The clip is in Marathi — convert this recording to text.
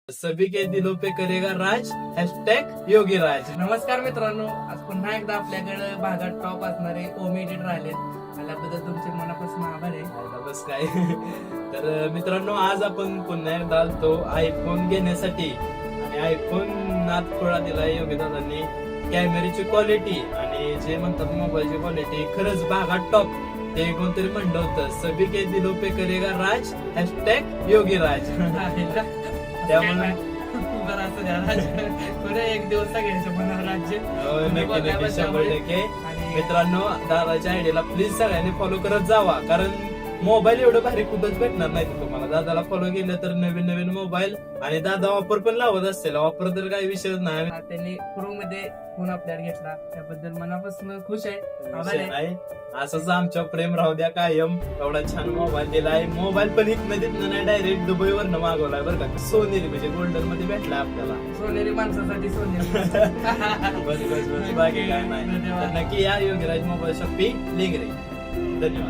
सभी के दिलों पे करेगा राज #योगी राज। नमस्कार मित्रांनो, आज पुन्हा एकदा आपल्याकडे भागात टॉप असणारे ओमी एडिटर आले. त्याबद्दल तुमचे मनापासून आभार आहे. बस काय तर मित्रांनो, आज आपण पुन्हा एकदा आलतो आयफोन घेण्यासाठी आणि आयफोन नादखोळा दिलाय योगी दादांनी. कॅमेऱ्याची क्वालिटी आणि जे म्हणतात मोबाईलची क्वालिटी खरंच भागात टॉप. ते कोणतरी म्हणलं होतं, सभी के दिलों पे करेगा राज #योगी राज. त्यामुळे बरं असं द्या राज. पुढे एक दिवस सगळ्यांच्या मनावर राज्य. नक्की नक्की 100%. आणि मित्रांनो, दादाच्या आयडियाला प्लीज सगळ्यांनी फॉलो करत जावा, कारण मोबाईल एवढं भारी कुठंच भेटणार नाही तुम्हाला. दादाला फॉलो केलं तर नवीन नवीन मोबाईल आणि दादा ऑफर पण लावत असतील. ऑफर तर काही विषयच नाही. त्यांनी प्रो मध्ये फोन आपल्याला घेतला, त्याबद्दल मनापासून खुश आहे. आभार विषय आहे. नाही. असंच आमच्या प्रेम राहू द्या कायम. एवढा छान मोबाईल दिलाय. मोबाईल पण इथनं तिथनं नाही, डायरेक्ट दुबईवरनं मागवलाय बरं का. सोनेरी म्हणजे गोल्डन मध्ये भेटलाय आपल्याला. सोनेरी माणसासाठी सोनेरी. बस बस बस, बाकी काय नाही. तर नक्की या योगीराज मोबाईल शॉपी लिंक रे. धन्यवाद.